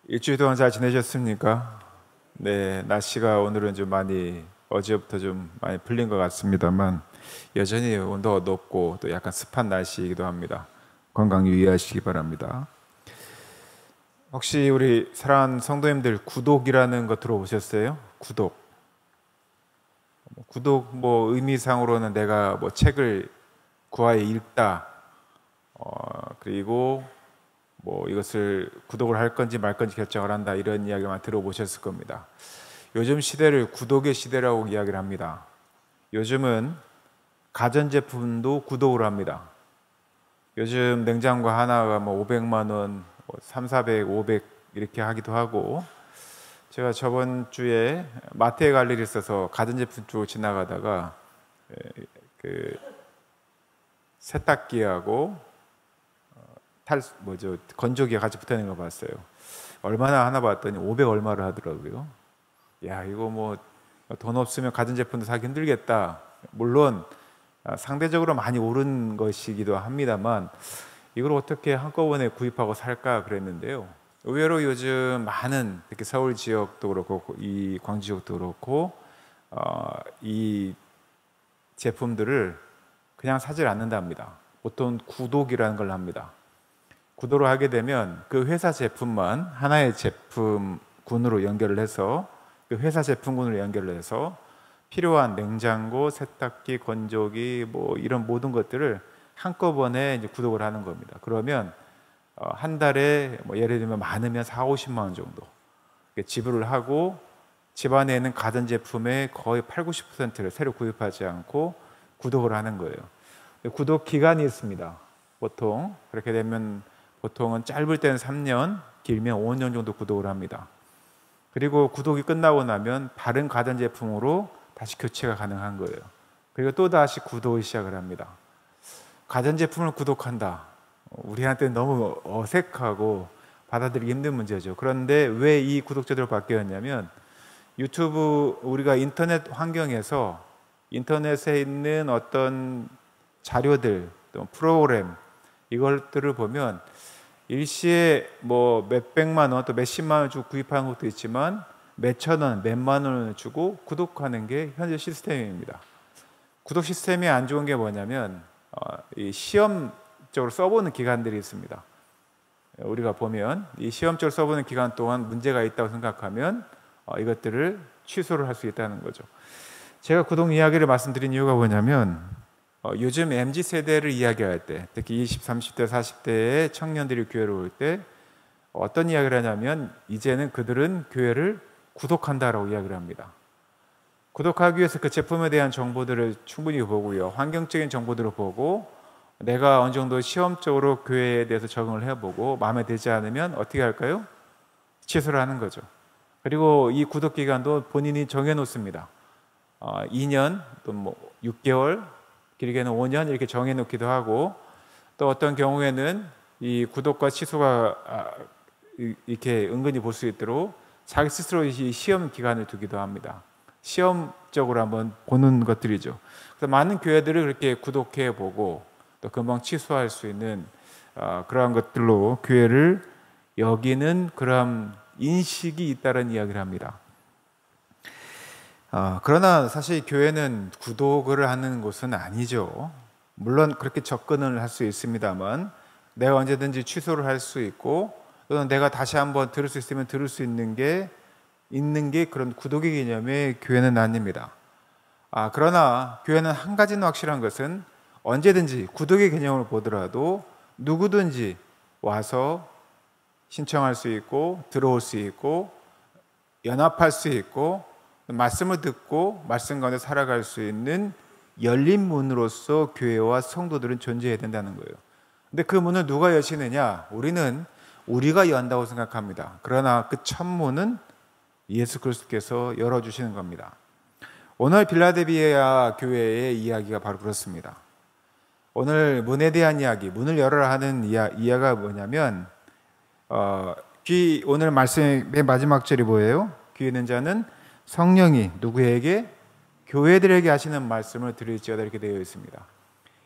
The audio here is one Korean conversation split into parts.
일주일 동안 잘 지내셨습니까? 네, 날씨가 오늘은 좀 많이 어제부터 좀 많이 풀린 것 같습니다만 여전히 온도가 높고 또 약간 습한 날씨이기도 합니다. 건강 유의하시기 바랍니다. 혹시 우리 사랑하는 성도님들 구독이라는 거 들어보셨어요? 구독. 구독 뭐 의미상으로는 내가 뭐 책을 구하여 읽다. 그리고 뭐 이것을 구독을 할 건지 말 건지 결정을 한다 이런 이야기만 들어보셨을 겁니다. 요즘 시대를 구독의 시대라고 이야기를 합니다. 요즘은 가전제품도 구독을 합니다. 요즘 냉장고 하나가 뭐 500만 원, 3, 400, 500 이렇게 하기도 하고 제가 저번 주에 마트에 갈 일이 있어서 가전제품 쪽으로 지나가다가 그 세탁기하고 건조기가 같이 붙어 있는 거 봤어요. 얼마나 하나 봤더니 500 얼마를 하더라고요. 야, 이거 뭐 돈 없으면 가전제품도 사기 힘들겠다. 물론 상대적으로 많이 오른 것이기도 합니다만 이걸 어떻게 한꺼번에 구입하고 살까 그랬는데요. 의외로 요즘 많은 특히 서울 지역도 그렇고 이 광주 지역도 그렇고 이 제품들을 그냥 사질 않는답니다. 보통 구독이라는 걸 합니다. 구독을 하게 되면 그 회사 제품만 하나의 제품군으로 연결을 해서 그 회사 제품군으로 연결을 해서 필요한 냉장고, 세탁기, 건조기 뭐 이런 모든 것들을 한꺼번에 이제 구독을 하는 겁니다. 그러면 한 달에 뭐 예를 들면 많으면 4, 50만 원 정도 지불을 하고 집안에 있는 가전제품의 거의 8, 90%를 새로 구입하지 않고 구독을 하는 거예요. 구독 기간이 있습니다. 보통 그렇게 되면 보통은 짧을 때는 3년, 길면 5년 정도 구독을 합니다. 그리고 구독이 끝나고 나면 다른 가전제품으로 다시 교체가 가능한 거예요. 그리고 또 다시 구독을 시작을 합니다. 가전제품을 구독한다. 우리한테는 너무 어색하고 받아들이기 힘든 문제죠. 그런데 왜 이 구독제도로 바뀌었냐면 유튜브 우리가 인터넷 환경에서 인터넷에 있는 어떤 자료들, 또 프로그램 이것들을 보면 일시에 뭐 몇백만 원 또 몇십만 원 주고 구입하는 것도 있지만 몇천 원, 몇만 원을 주고 구독하는 게 현재 시스템입니다. 구독 시스템이 안 좋은 게 뭐냐면 이 시험적으로 써보는 기간들이 있습니다. 우리가 보면 이 시험적으로 써보는 기간 동안 문제가 있다고 생각하면 이것들을 취소를 할 수 있다는 거죠. 제가 구독 이야기를 말씀드린 이유가 뭐냐면 요즘 MZ세대를 이야기할 때 특히 20, 30대, 40대의 청년들이 교회를 올 때 어떤 이야기를 하냐면 이제는 그들은 교회를 구독한다라고 이야기를 합니다. 구독하기 위해서 그 제품에 대한 정보들을 충분히 보고요. 환경적인 정보들을 보고 내가 어느 정도 시험적으로 교회에 대해서 적응을 해보고 마음에 들지 않으면 어떻게 할까요? 취소를 하는 거죠. 그리고 이 구독 기간도 본인이 정해놓습니다. 2년 또 뭐 6개월 길게는 5년 이렇게 정해놓기도 하고 또 어떤 경우에는 이 구독과 취소가 이렇게 은근히 볼 수 있도록 자기 스스로 이 시험 기간을 두기도 합니다. 시험적으로 한번 보는 것들이죠. 그래서 많은 교회들을 그렇게 구독해 보고 또 금방 취소할 수 있는 그러한 것들로 교회를 여기는 그런 인식이 있다는 이야기를 합니다. 그러나 사실 교회는 구독을 하는 곳은 아니죠. 물론 그렇게 접근을 할 수 있습니다만 내가 언제든지 취소를 할 수 있고 또는 내가 다시 한번 들을 수 있으면 들을 수 있는 게 그런 구독의 개념의 교회는 아닙니다. 그러나 교회는 한 가지는 확실한 것은 언제든지 구독의 개념을 보더라도 누구든지 와서 신청할 수 있고 들어올 수 있고 연합할 수 있고 말씀을 듣고 말씀 가운데 살아갈 수 있는 열린 문으로서 교회와 성도들은 존재해야 된다는 거예요. 근데 그 문을 누가 여시느냐? 우리가 연다고 생각합니다. 그러나 그 첫 문은 예수 그리스도께서 열어주시는 겁니다. 오늘 빌라델비아 교회의 이야기가 바로 그렇습니다. 오늘 문에 대한 이야기, 문을 열어라 하는 이야기가 뭐냐면 오늘 말씀의 맨 마지막 절이 뭐예요? 귀 있는 자는 성령이 누구에게? 교회들에게 하시는 말씀을 들을지어다 이렇게 되어 있습니다.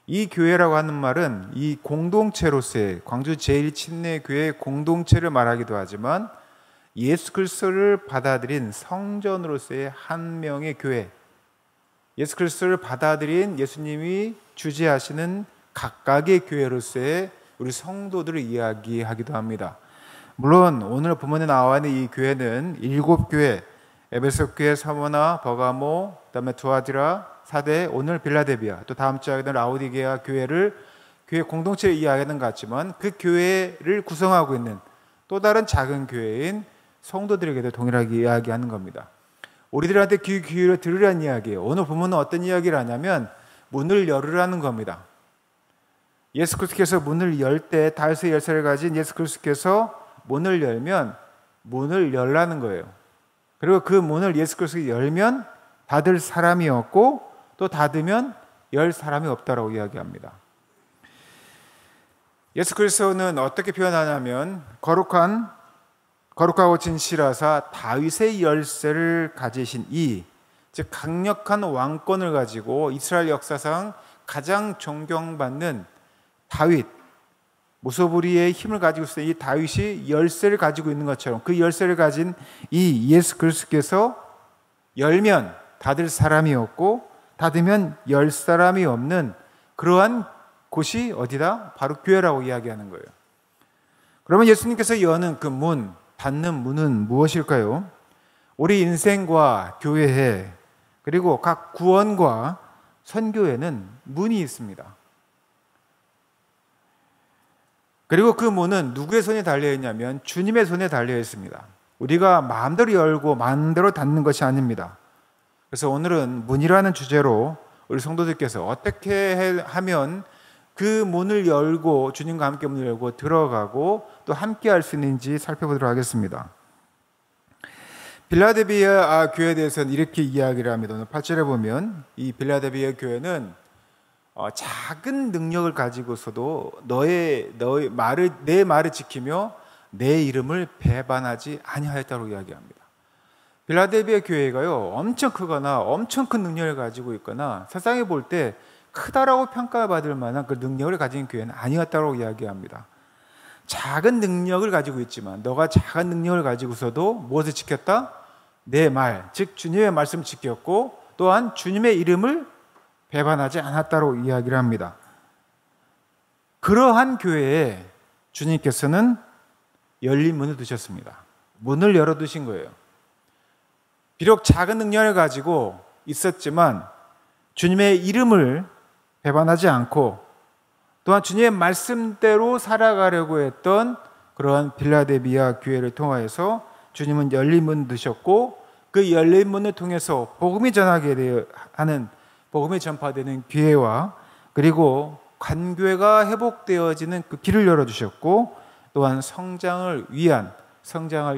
이 교회라고 하는 말은 이 공동체로서의 광주 제1침례교회 공동체를 말하기도 하지만 예수 그리스도를 받아들인 성전으로서의 한 명의 교회, 예수 그리스도를 받아들인 예수님이 주재하시는 각각의 교회로서의 우리 성도들을 이야기하기도 합니다. 물론 오늘 본문에 나와 있는 이 교회는 7교회, 에베소 교회, 서머나, 버가모, 그다음에 두아디라, 사대, 오늘 빌라델비아, 또 다음 주에는 라오디게아 교회를 교회 공동체를 이야기하는 것 같지만 그 교회를 구성하고 있는 또 다른 작은 교회인 성도들에게도 동일하게 이야기하는 겁니다. 우리들한테 귀 기울여 들으라는 이야기예요. 오늘 본문은 어떤 이야기를 하냐면 문을 열으라는 겁니다. 예수 그리스도께서 문을 열 때 다윗의 열쇠를 가진 예수 그리스도께서 문을 열면 문을 열라는 거예요. 그리고 그 문을 예수 그리스도가 열면 닫을 사람이 없고 또 닫으면 열 사람이 없다라고 이야기합니다. 예수 그리스도는 어떻게 표현하냐면 거룩하고 진실하사 다윗의 열쇠를 가지신 이, 즉 강력한 왕권을 가지고 이스라엘 역사상 가장 존경받는 다윗, 무소부리의 힘을 가지고 있을 때 이 다윗이 열쇠를 가지고 있는 것처럼 그 열쇠를 가진 이 예수 그리스도께서 열면 닫을 사람이 없고 닫으면 열 사람이 없는 그러한 곳이 어디다? 바로 교회라고 이야기하는 거예요. 그러면 예수님께서 여는 그 문, 닫는 문은 무엇일까요? 우리 인생과 교회에 그리고 각 구원과 선교에는 문이 있습니다. 그리고 그 문은 누구의 손에 달려있냐면 주님의 손에 달려있습니다. 우리가 마음대로 열고 마음대로 닫는 것이 아닙니다. 그래서 오늘은 문이라는 주제로 우리 성도들께서 어떻게 하면 그 문을 열고 주님과 함께 문을 열고 들어가고 또 함께 할 수 있는지 살펴보도록 하겠습니다. 빌라델비아 교회에 대해서는 이렇게 이야기를 합니다. 오늘 8절에 보면 이 빌라델비아 교회는 작은 능력을 가지고서도 내 말을 지키며 내 이름을 배반하지 아니하였다고 이야기합니다. 빌라델비아 교회가요 엄청 크거나 엄청 큰 능력을 가지고 있거나 세상에 볼 때 크다라고 평가받을 만한 그 능력을 가진 교회는 아니었다고 이야기합니다. 작은 능력을 가지고 있지만 너가 작은 능력을 가지고서도 무엇을 지켰다? 내 말, 즉 주님의 말씀을 지켰고 또한 주님의 이름을 배반하지 않았다고 이야기를 합니다. 그러한 교회에 주님께서는 열린 문을 두셨습니다. 문을 열어두신 거예요. 비록 작은 능력을 가지고 있었지만 주님의 이름을 배반하지 않고 또한 주님의 말씀대로 살아가려고 했던 그러한 빌라델비아 교회를 통하여서 주님은 열린 문을 두셨고 그 열린 문을 통해서 복음이 복음이 전파되는 기회와 그리고 관교회가 회복되어지는 그 길을 열어주셨고 또한 성장을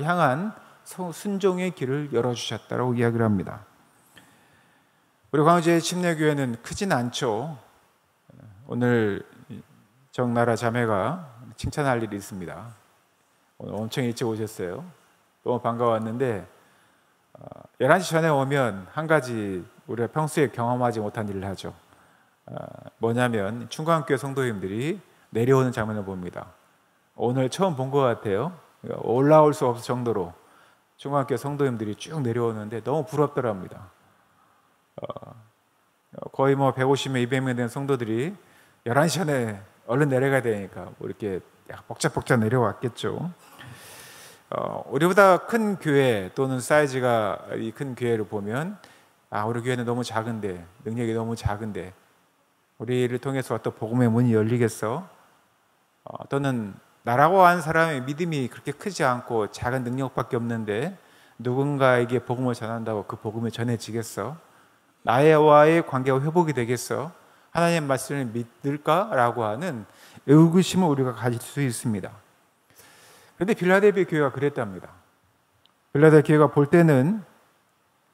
향한 순종의 길을 열어주셨다고 이야기를 합니다. 우리 광주의 침례교회는 크진 않죠. 오늘 정나라 자매가 칭찬할 일이 있습니다. 오늘 엄청 일찍 오셨어요. 너무 반가웠는데 11시 전에 오면 한 가지 우리가 평소에 경험하지 못한 일을 하죠. 뭐냐면 충광교회 성도님들이 내려오는 장면을 봅니다. 오늘 처음 본 것 같아요. 올라올 수 없을 정도로 충광교회 성도님들이 쭉 내려오는데 너무 부럽더랍니다. 거의 150명, 200명 되는 성도들이 11시 전에 얼른 내려가야 되니까 이렇게 복잡복잡 내려왔겠죠. 우리보다 큰 교회 또는 사이즈가 이 큰 교회를 보면 우리 교회는 너무 작은데 능력이 너무 작은데 우리를 통해서 어떤 복음의 문이 열리겠어? 또는 나라고 하는 사람의 믿음이 그렇게 크지 않고 작은 능력밖에 없는데 누군가에게 복음을 전한다고 그 복음이 전해지겠어? 나와의 관계가 회복이 되겠어? 하나님의 말씀을 믿을까라고 하는 의구심을 우리가 가질 수 있습니다. 그런데 빌라델비아 교회가 그랬답니다. 빌라델비아 교회가 볼 때는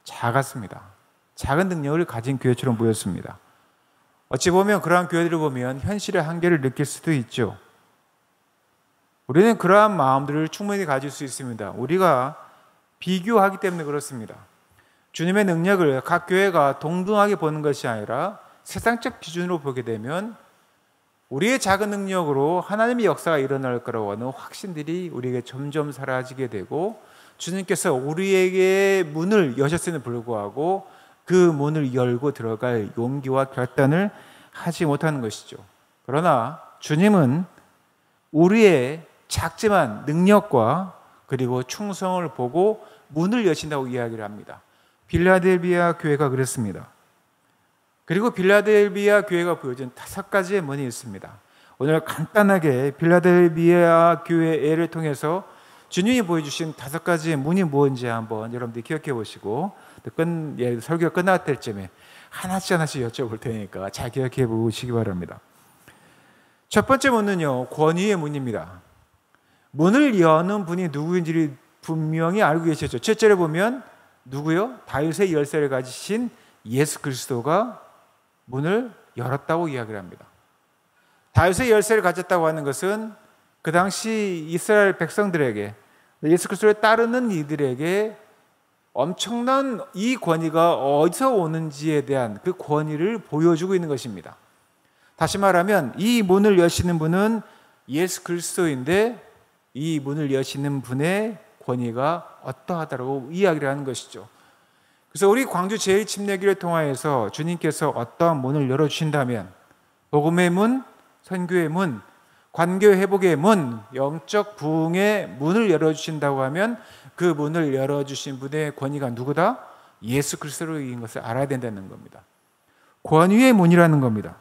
작았습니다. 작은 능력을 가진 교회처럼 보였습니다. 어찌 보면 그러한 교회들을 보면 현실의 한계를 느낄 수도 있죠. 우리는 그러한 마음들을 충분히 가질 수 있습니다. 우리가 비교하기 때문에 그렇습니다. 주님의 능력을 각 교회가 동등하게 보는 것이 아니라 세상적 기준으로 보게 되면 우리의 작은 능력으로 하나님의 역사가 일어날 거라고 하는 확신들이 우리에게 점점 사라지게 되고 주님께서 우리에게 문을 여셨음에도 불구하고 그 문을 열고 들어갈 용기와 결단을 하지 못하는 것이죠. 그러나 주님은 우리의 작지만 능력과 그리고 충성을 보고 문을 여신다고 이야기를 합니다. 빌라델비아 교회가 그랬습니다. 그리고 빌라델비아 교회가 보여준 5가지의 문이 있습니다. 오늘 간단하게 빌라델비아 교회를 통해서 주님이 보여주신 5가지의 문이 뭔지 한번 여러분들이 기억해 보시고 설교가 끝날 때쯤에 하나씩 여쭤볼 테니까 잘 기억해 보시기 바랍니다. 첫 번째 문은요, 권위의 문입니다. 문을 여는 분이 누구인지를 분명히 알고 계셨죠. 7절에 보면 누구요? 다윗의 열쇠를 가지신 예수 그리스도가 문을 열었다고 이야기를 합니다. 다윗의 열쇠를 가졌다고 하는 것은 그 당시 이스라엘 백성들에게, 예수 그리스도를 따르는 이들에게 엄청난 이 권위가 어디서 오는지에 대한 그 권위를 보여주고 있는 것입니다. 다시 말하면 이 문을 여시는 분은 예수 그리스도인데 이 문을 여시는 분의 권위가 어떠하다고 이야기를 하는 것이죠. 그래서 우리 광주 제1침례기를 통하여서 주님께서 어떠한 문을 열어주신다면 복음의 문, 선교의 문, 관계 회복의 문, 영적 부흥의 문을 열어주신다고 하면 그 문을 열어주신 분의 권위가 누구다? 예수 그리스도인 것을 알아야 된다는 겁니다. 권위의 문이라는 겁니다.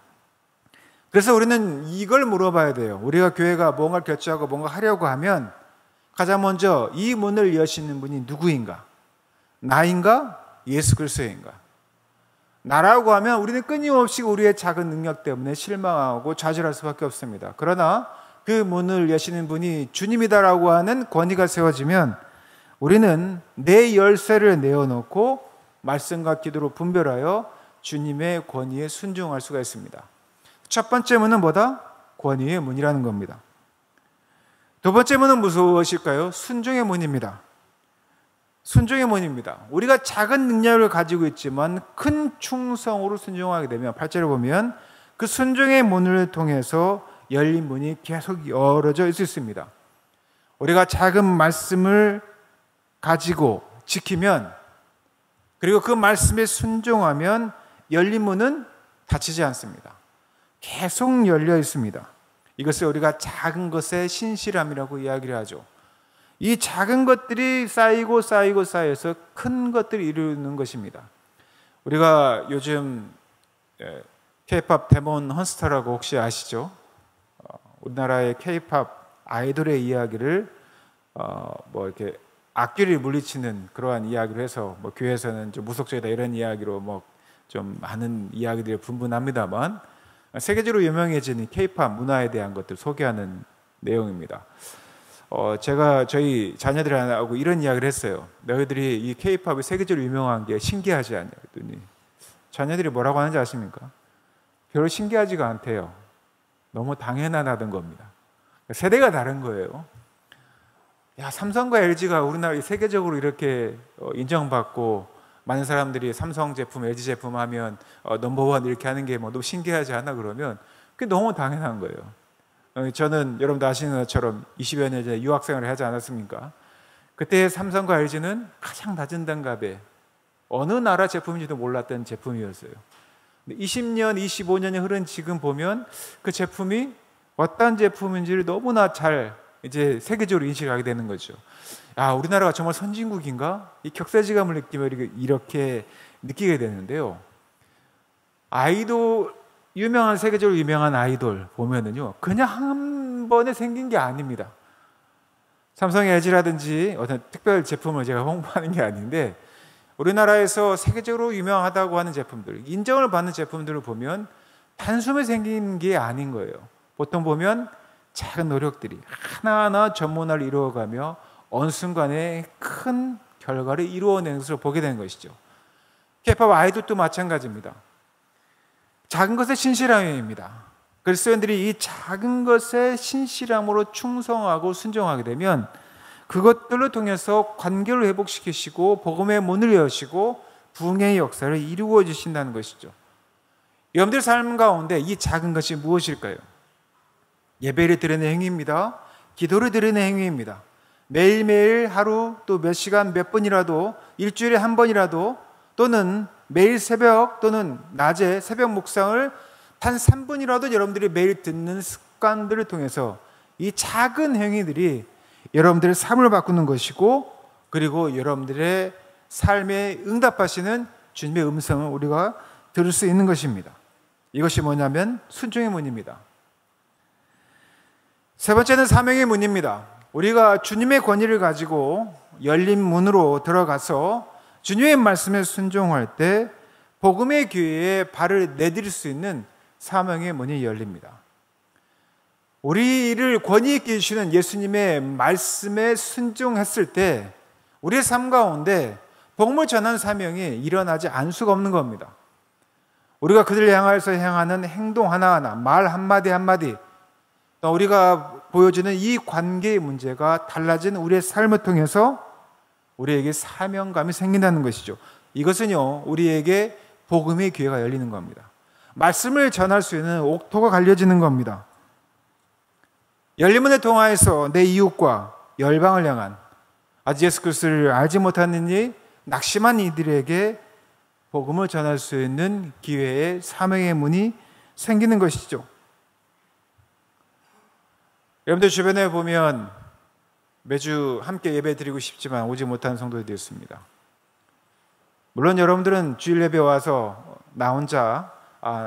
그래서 우리는 이걸 물어봐야 돼요. 우리가 교회가 뭔가를 결정하고 뭔가 하려고 하면 가장 먼저 이 문을 여시는 분이 누구인가? 나인가? 예수 그리스도인가? 나라고 하면 우리는 끊임없이 우리의 작은 능력 때문에 실망하고 좌절할 수밖에 없습니다. 그러나 그 문을 여시는 분이 주님이다라고 하는 권위가 세워지면 우리는 내 열쇠를 내어놓고 말씀과 기도로 분별하여 주님의 권위에 순종할 수가 있습니다. 첫 번째 문은 뭐다? 권위의 문이라는 겁니다. 두 번째 문은 무엇일까요? 순종의 문입니다. 순종의 문입니다. 우리가 작은 능력을 가지고 있지만 큰 충성으로 순종하게 되면 8절에 보면 그 순종의 문을 통해서 열린 문이 계속 열어져 있을 수 있습니다. 우리가 작은 말씀을 가지고 지키면 그리고 그 말씀에 순종하면 열린 문은 닫히지 않습니다. 계속 열려 있습니다. 이것을 우리가 작은 것의 신실함이라고 이야기를 하죠. 이 작은 것들이 쌓여서 큰 것들을 이루는 것입니다. 우리가 요즘 K-팝 데몬 헌스터라고 혹시 아시죠? 우리나라의 K-팝 아이돌의 이야기를 이렇게 악기를 물리치는 그러한 이야기를 해서 교회에서는 좀 무속죄다 이런 이야기로 좀 많은 이야기들이 분분합니다만 세계적으로 유명해진 K-팝 문화에 대한 것들 소개하는 내용입니다. 제가 저희 자녀들하고 이런 이야기를 했어요. 너희들이 이 K-팝이 세계적으로 유명한 게 신기하지 않냐 그랬더니 자녀들이 뭐라고 하는지 아십니까? 별로 신기하지가 않대요. 너무 당연하다는 겁니다. 세대가 다른 거예요. 야, 삼성과 LG가 우리나라 세계적으로 이렇게 인정받고 많은 사람들이 삼성 제품, LG 제품 하면 넘버원 이렇게 하는 게 너무 신기하지 않나 그러면 그게 너무 당연한 거예요. 저는 여러분도 아시는 것처럼 20여 년 전에 유학생활을 하지 않았습니까? 그때 삼성과 LG는 가장 낮은 단값에 어느 나라 제품인지도 몰랐던 제품이었어요. 20년, 25년이 흐른 지금 보면 그 제품이 어떤 제품인지를 너무나 잘 이제 세계적으로 인식하게 되는 거죠. 아, 우리나라가 정말 선진국인가? 이 격세지감을 느끼며 이렇게 느끼게 되는데요. 아이돌, 세계적으로 유명한 아이돌 보면은요, 그냥 한 번에 생긴 게 아닙니다. 삼성 LG라든지 어떤 특별 제품을 제가 홍보하는 게 아닌데, 우리나라에서 세계적으로 유명하다고 하는 제품들, 인정을 받는 제품들을 보면 단숨에 생긴 게 아닌 거예요. 보통 보면 작은 노력들이 하나하나 전문화를 이루어가며 어느 순간에 큰 결과를 이루어내는 것을 보게 되는 것이죠. K-팝 아이돌도 마찬가지입니다. 작은 것의 신실함입니다. 그리스도인들이 이 작은 것의 신실함으로 충성하고 순종하게 되면 그것들을 통해서 관계를 회복시키시고 복음의 문을 여시고 부흥의 역사를 이루어 주신다는 것이죠. 여러분들 삶 가운데 이 작은 것이 무엇일까요? 예배를 드리는 행위입니다. 기도를 드리는 행위입니다. 매일매일 하루 또 몇 시간 몇 분이라도 일주일에 한 번이라도 또는 매일 새벽 또는 낮에 새벽 묵상을 단 3분이라도 여러분들이 매일 듣는 습관들을 통해서 이 작은 행위들이 여러분들의 삶을 바꾸는 것이고, 그리고 여러분들의 삶에 응답하시는 주님의 음성을 우리가 들을 수 있는 것입니다. 이것이 뭐냐면 순종의 문입니다. 세 번째는 사명의 문입니다. 우리가 주님의 권위를 가지고 열린 문으로 들어가서 주님의 말씀에 순종할 때 복음의 기회에 발을 내디딜 수 있는 사명의 문이 열립니다. 우리를 권위 있게 해주시는 예수님의 말씀에 순종했을 때 우리의 삶 가운데 복음을 전하는 사명이 일어나지 않을 수가 없는 겁니다. 우리가 그들을 향하여서 행하는 행동 하나하나, 말 한마디 한마디, 또 우리가 보여주는 이 관계의 문제가 달라진 우리의 삶을 통해서 우리에게 사명감이 생긴다는 것이죠. 이것은요, 우리에게 복음의 기회가 열리는 겁니다. 말씀을 전할 수 있는 옥토가 갈려지는 겁니다. 열린 문을 통하여서 내 이웃과 열방을 향한 아직 예수 그리스도를 알지 못하느니 낙심한 이들에게 복음을 전할 수 있는 기회의 사명의 문이 생기는 것이죠. 여러분들 주변에 보면 매주 함께 예배 드리고 싶지만 오지 못하는 성도들이 있습니다. 물론 여러분들은 주일 예배 와서 나 혼자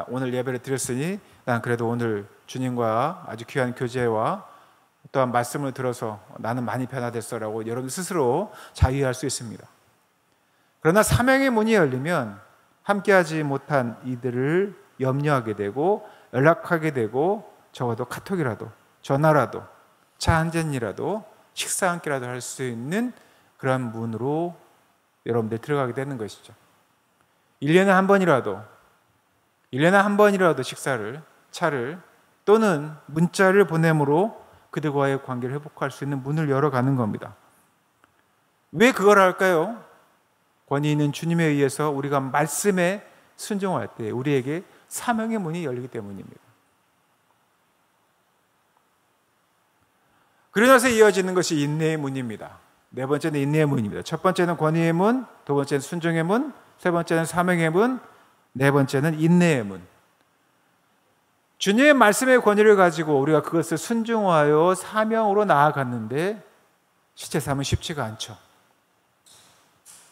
오늘 예배를 드렸으니 난 그래도 오늘 주님과 아주 귀한 교제와 또한 말씀을 들어서 나는 많이 변화됐어라고 여러분 스스로 자유할 수 있습니다. 그러나 사명의 문이 열리면 함께하지 못한 이들을 염려하게 되고 연락하게 되고 적어도 카톡이라도 전화라도 차 한 잔이라도 식사 한 끼라도 할 수 있는 그런 문으로 여러분들 들어가게 되는 것이죠. 1년에 한 번이라도 식사를, 차를 또는 문자를 보냄으로 그들과의 관계를 회복할 수 있는 문을 열어가는 겁니다. 왜 그걸 할까요? 권위 있는 주님에 의해서 우리가 말씀에 순종할 때 우리에게 사명의 문이 열리기 때문입니다. 그러고 나서 이어지는 것이 인내의 문입니다. 네 번째는 인내의 문입니다. 첫 번째는 권위의 문, 두 번째는 순종의 문, 세 번째는 사명의 문, 네 번째는 인내의 문. 주님의 말씀의 권위를 가지고 우리가 그것을 순종하여 사명으로 나아갔는데 실제 삶은 쉽지가 않죠.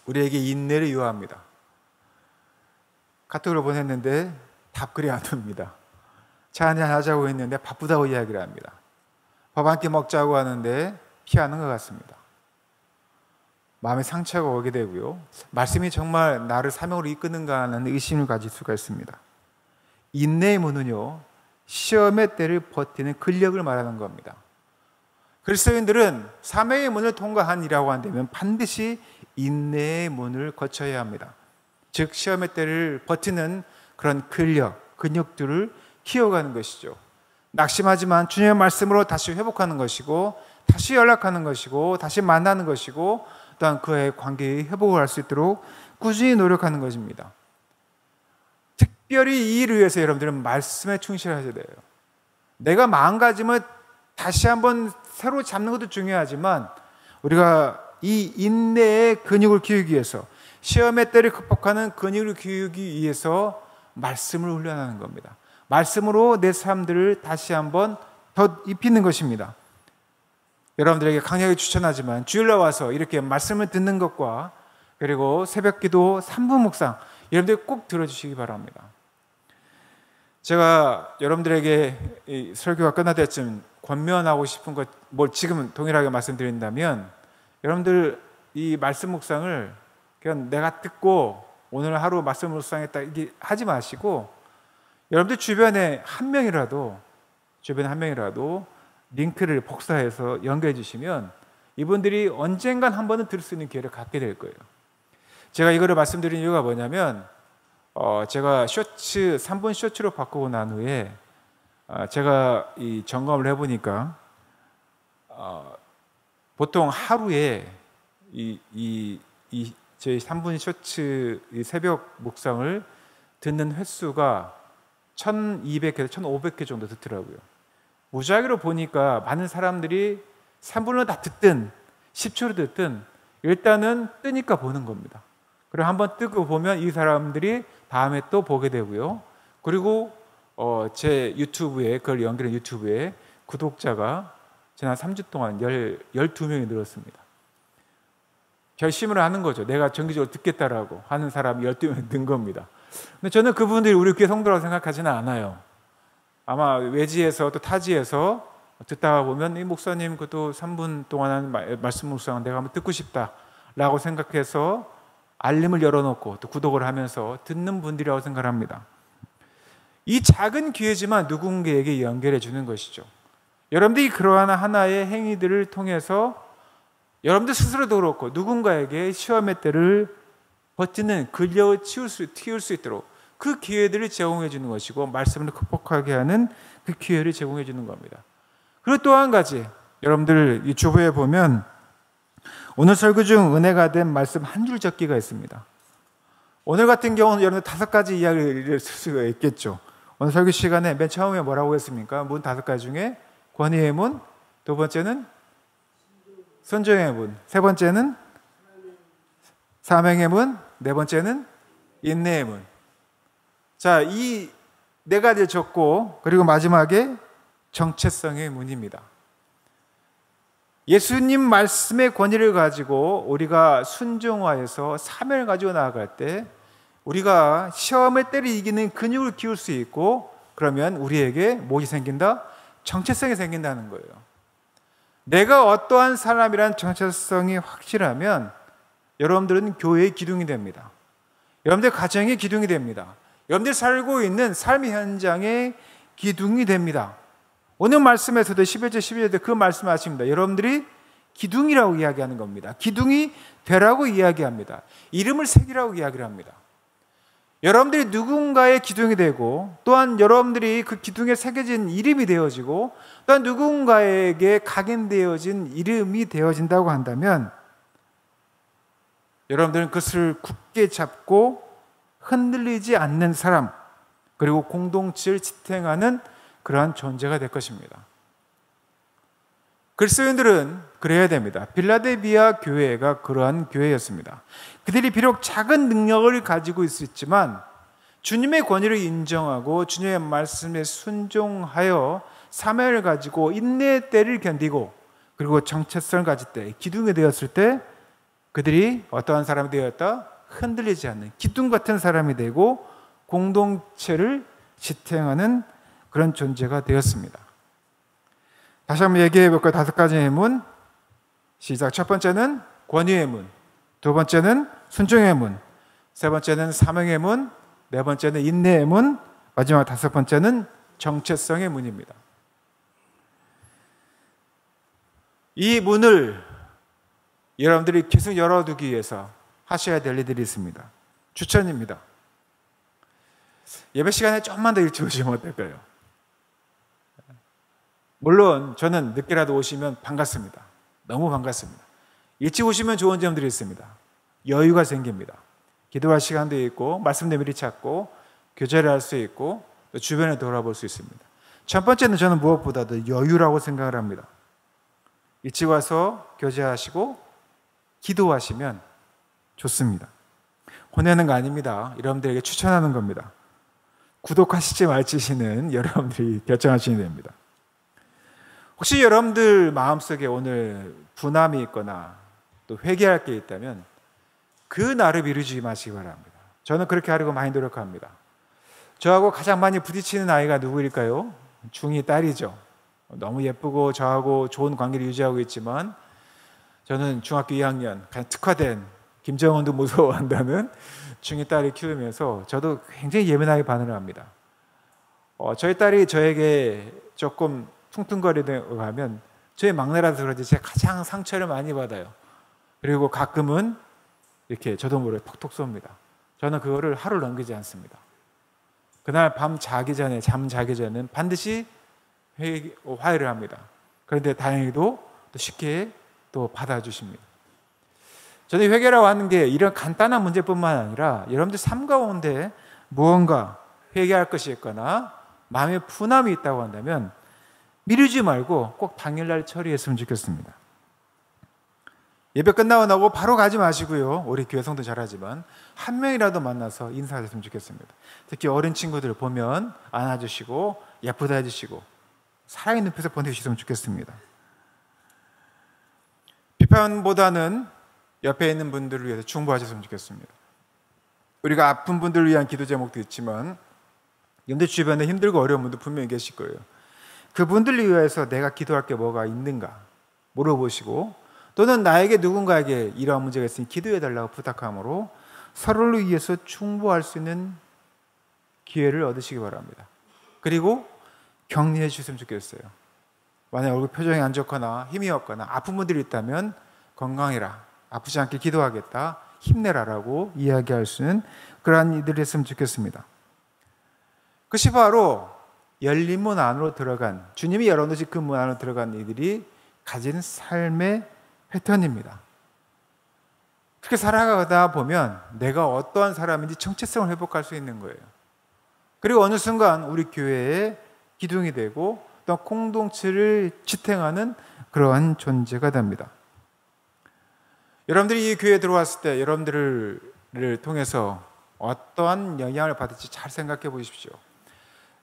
우리에게 인내를 요합니다. 카톡을 보냈는데 답글이 안 옵니다. 차 한잔 하자고 했는데 바쁘다고 이야기를 합니다. 밥 한 끼 먹자고 하는데 피하는 것 같습니다. 마음에 상처가 오게 되고요. 말씀이 정말 나를 사명으로 이끄는가 하는 의심을 가질 수가 있습니다. 인내의 문은요, 시험의 때를 버티는 근력을 말하는 겁니다. 그리스도인들은 사명의 문을 통과한이라고 한다면 반드시 인내의 문을 거쳐야 합니다. 즉 시험의 때를 버티는 그런 근력들을 키워가는 것이죠. 낙심하지만 주님의 말씀으로 다시 회복하는 것이고, 다시 연락하는 것이고, 다시 만나는 것이고, 또한 그의 관계의 회복을 할 수 있도록 꾸준히 노력하는 것입니다. 특별히 이 일을 위해서 여러분들은 말씀에 충실하셔야 돼요. 내가 마음가짐을 다시 한번 새로 잡는 것도 중요하지만 우리가 이 인내의 근육을 키우기 위해서, 시험의 때를 극복하는 근육을 키우기 위해서 말씀을 훈련하는 겁니다. 말씀으로 내 삶들을 다시 한번 더 입히는 것입니다. 여러분들에게 강력하게 추천하지만 주일날 와서 이렇게 말씀을 듣는 것과 그리고 새벽기도 3분 묵상, 여러분들 꼭 들어주시기 바랍니다. 제가 여러분들에게 이 설교가 끝날 때쯤 권면하고 싶은 것, 뭘 지금 동일하게 말씀드린다면, 여러분들 이 말씀 묵상을 그냥 내가 듣고 오늘 하루 말씀 묵상했다 이게 하지 마시고, 여러분들 주변에 한 명이라도 링크를 복사해서 연결해 주시면 이분들이 언젠간 한 번은 들을 수 있는 기회를 갖게 될 거예요. 제가 이거를 말씀드린 이유가 뭐냐면, 제가 3분 쇼츠로 바꾸고 난 후에 제가 이 점검을 해보니까 보통 하루에 저희 3분 쇼츠 새벽 묵상을 듣는 횟수가 1200회에서 1500회 정도 듣더라고요. 무작위로 보니까 많은 사람들이 3분을 다 듣든 10초를 듣든 일단은 뜨니까 보는 겁니다. 그리고 한번 뜨고 보면 이 사람들이 다음에 또 보게 되고요. 그리고 제 유튜브에, 그걸 연결한 유튜브에 구독자가 지난 3주 동안 12명이 늘었습니다. 결심을 하는 거죠. 내가 정기적으로 듣겠다라고 하는 사람이 12명이 는 겁니다. 근데 저는 그분들이 우리 교회 성도라고 생각하지는 않아요. 아마 외지에서 또 타지에서 듣다가 보면 이 목사님 그것도 3분 동안 하는 말씀 묵상 내가 한번 듣고 싶다라고 생각해서 알림을 열어놓고 또 구독을 하면서 듣는 분들이라고 생각합니다. 이 작은 기회지만 누군가에게 연결해 주는 것이죠. 여러분들이 그러한 하나의 행위들을 통해서 여러분들 스스로도 그렇고 누군가에게 시험의 때를 버티는 근력을 틔울 수 있도록 그 기회들을 제공해 주는 것이고 말씀을 극복하게 하는 그 기회를 제공해 주는 겁니다. 그리고 또 한 가지, 여러분들 이 주보에 보면 오늘 설교 중 은혜가 된 말씀 한 줄 적기가 있습니다. 오늘 같은 경우는 여러분들 5가지 이야기를 쓸 수가 있겠죠. 오늘 설교 시간에 맨 처음에 뭐라고 했습니까? 문 5가지 중에 권위의 문, 두 번째는 순종의 문, 세 번째는 사명의 문, 네 번째는 인내의 문. 자, 이 4가지를 적고 그리고 마지막에 정체성의 문입니다. 예수님 말씀의 권위를 가지고 우리가 순종하여서 사명을 가지고 나아갈 때 우리가 시험의 때를 이기는 근육을 키울 수 있고 그러면 우리에게 무엇이 생긴다? 정체성이 생긴다는 거예요. 내가 어떠한 사람이란 정체성이 확실하면 여러분들은 교회의 기둥이 됩니다. 여러분들 가정의 기둥이 됩니다. 여러분들이 살고 있는 삶의 현장의 기둥이 됩니다. 오늘 말씀에서도 11절 12절에 그 말씀하십니다. 여러분들이 기둥이라고 이야기하는 겁니다. 기둥이 되라고 이야기합니다. 이름을 새기라고 이야기를 합니다. 여러분들이 누군가의 기둥이 되고 또한 여러분들이 그 기둥에 새겨진 이름이 되어지고 또한 누군가에게 각인되어진 이름이 되어진다고 한다면 여러분들은 그것을 굳게 잡고 흔들리지 않는 사람 그리고 공동체를 지탱하는 그러한 존재가 될 것입니다. 그리스도인들은 그래야 됩니다. 빌라델비아 교회가 그러한 교회였습니다. 그들이 비록 작은 능력을 가지고 있었지만 주님의 권위를 인정하고 주님의 말씀에 순종하여 사명을 가지고 인내의 때를 견디고 그리고 정체성을 가질 때 기둥이 되었을 때 그들이 어떠한 사람이 되었다? 흔들리지 않는 기둥 같은 사람이 되고 공동체를 지탱하는 그런 존재가 되었습니다. 다시 한번 얘기해 볼까요? 5가지의 문. 시작. 첫 번째는 권위의 문, 두 번째는 순종의 문, 세 번째는 사명의 문, 네 번째는 인내의 문, 마지막 5번째는 정체성의 문입니다. 이 문을 여러분들이 계속 열어두기 위해서 하셔야 될 일들이 있습니다. 추천입니다. 예배 시간에 좀만 더 일찍 오시면 어떨까요? 물론 저는 늦게라도 오시면 반갑습니다. 너무 반갑습니다. 일찍 오시면 좋은 점들이 있습니다. 여유가 생깁니다. 기도할 시간도 있고 말씀도 미리 찾고 교제를 할 수 있고 또 주변에 돌아볼 수 있습니다. 첫 번째는 저는 무엇보다도 여유라고 생각을 합니다. 일찍 와서 교제하시고 기도하시면 좋습니다. 혼내는 거 아닙니다. 여러분들에게 추천하는 겁니다. 구독하실지 말지는 여러분들이 결정하시면 됩니다. 혹시 여러분들 마음속에 오늘 분함이 있거나 또 회개할 게 있다면 그 날을 미루지 마시기 바랍니다. 저는 그렇게 하려고 많이 노력합니다. 저하고 가장 많이 부딪히는 아이가 누구일까요? 중2 딸이죠. 너무 예쁘고 저하고 좋은 관계를 유지하고 있지만 저는 중학교 2학년 가장 특화된 김정은도 무서워한다는 중2 딸을 키우면서 저도 굉장히 예민하게 반응을 합니다. 저희 딸이 저에게 조금 퉁퉁거리고 하면 저희 막내라서 그런지 제가 가장 상처를 많이 받아요. 그리고 가끔은 이렇게 저도 모르게 톡톡 쏩니다. 저는 그거를 하루 넘기지 않습니다. 그날 밤 자기 전에 잠 자기 전에는 반드시 화해를 합니다. 그런데 다행히도 또 쉽게 또 받아주십니다. 저는 회개라고 하는 게 이런 간단한 문제뿐만 아니라 여러분들 삶 가운데 무언가 회개할 것이 있거나 마음에 분함이 있다고 한다면 미루지 말고 꼭 당일날 처리했으면 좋겠습니다. 예배 끝나고 나고 바로 가지 마시고요. 우리 교회 성도 잘하지만 한 명이라도 만나서 인사하셨으면 좋겠습니다. 특히 어린 친구들 보면 안아주시고 예쁘다 해주시고 살아있는 표정 보내주셨으면 좋겠습니다. 비판보다는 옆에 있는 분들을 위해서 중보하셨으면 좋겠습니다. 우리가 아픈 분들을 위한 기도 제목도 있지만 여러분들 주변에 힘들고 어려운 분들 분명히 계실 거예요. 그분들을 위해서 내가 기도할 게 뭐가 있는가 물어보시고, 또는 나에게 누군가에게 이러한 문제가 있으니 기도해달라고 부탁함으로 서로를 위해서 중보할 수 있는 기회를 얻으시기 바랍니다. 그리고 격려해 주셨으면 좋겠어요. 만약 얼굴 표정이 안 좋거나 힘이 없거나 아픈 분들이 있다면 건강해라, 아프지 않게 기도하겠다, 힘내라라고 이야기할 수 있는 그러한 이들이 했으면 좋겠습니다. 그것이 바로 열린 문 안으로 들어간, 주님이 열어놓으신 그 문 안으로 들어간 이들이 가진 삶의 패턴입니다. 그렇게 살아가다 보면 내가 어떠한 사람인지 정체성을 회복할 수 있는 거예요. 그리고 어느 순간 우리 교회의 기둥이 되고 또 공동체를 지탱하는 그러한 존재가 됩니다. 여러분들이 이 교회에 들어왔을 때 여러분들을 통해서 어떠한 영향을 받을지 잘 생각해 보십시오.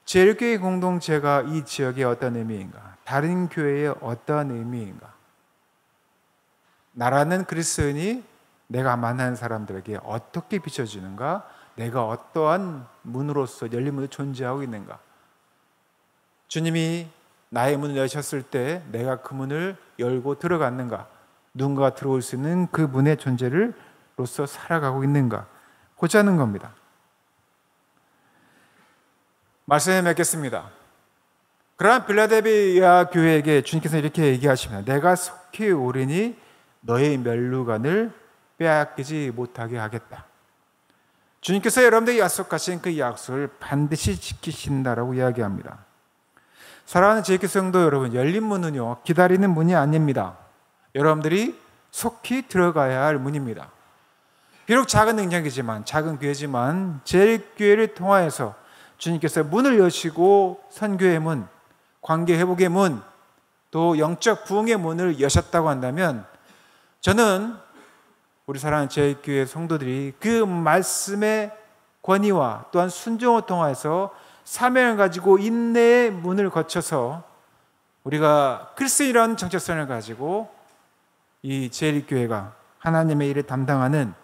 제일교회 공동체가 이 지역의 어떤 의미인가? 다른 교회의 어떠한 의미인가? 나라는 그리스도인이 내가 만나는 사람들에게 어떻게 비춰지는가? 내가 어떠한 문으로서 열린 문으로 존재하고 있는가? 주님이 나의 문을 여셨을 때 내가 그 문을 열고 들어갔는가? 누군가가 들어올 수 있는 그 문의 존재로서 살아가고 있는가? 보자는 겁니다. 말씀에 맺겠습니다. 그러한 빌라델비아 교회에게 주님께서 이렇게 얘기하십니다. 내가 속히 오르니 너의 면류관을 빼앗기지 못하게 하겠다. 주님께서 여러분들에게 약속하신 그 약속을 반드시 지키신다라고 이야기합니다. 사랑하는 제이크 성도 여러분, 열린 문은요 기다리는 문이 아닙니다. 여러분들이 속히 들어가야 할 문입니다. 비록 작은 능력이지만, 작은 교회지만 제일교회를 통하여서 주님께서 문을 여시고 선교의 문, 관계 회복의 문, 또 영적 부흥의 문을 여셨다고 한다면, 저는 우리 사랑하는 제일교회 성도들이 그 말씀의 권위와 또한 순종을 통해서 사명을 가지고 인내의 문을 거쳐서 우리가 그리스도인이라는 정체성을 가지고 이 제일교회가 하나님의 일을 담당하는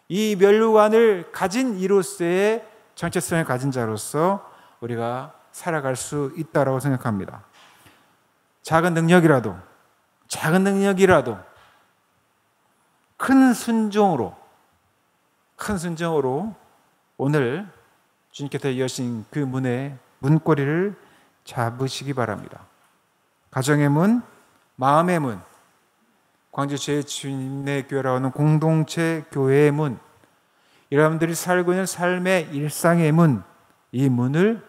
이 면류관을 가진 이로서의 정체성을 가진 자로서 우리가 살아갈 수 있다고 생각합니다. 작은 능력이라도 큰 순종으로 오늘 주님께서 여신 그 문의 문고리를 잡으시기 바랍니다. 가정의 문, 마음의 문, 광주 제주인의 교회라고 하는 공동체 교회의 문, 여러분들이 살고 있는 삶의 일상의 문, 이 문을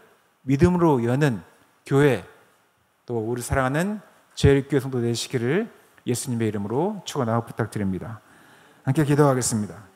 믿음으로 여는 교회, 또 우리 사랑하는 제일교회 성도 되시기를 예수님의 이름으로 축원하고 부탁드립니다. 함께 기도하겠습니다.